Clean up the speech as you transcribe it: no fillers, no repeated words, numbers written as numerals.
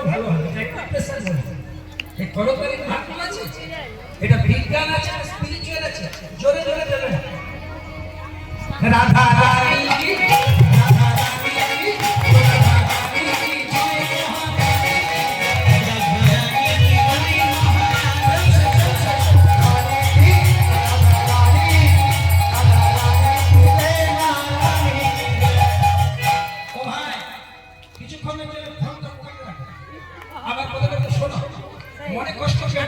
ভালো হবে, এটা একটু প্রেসার বলবে। এই করতালি ভাগ আছে, এটা বিজ্ঞান আছে, স্পিরিচুয়াল আছে, জোরে জোরে দেবে। রাধা রানী কি, রাধা রানী কি, আমার কথাটা শোনো, মনে কষ্ট পেয়ে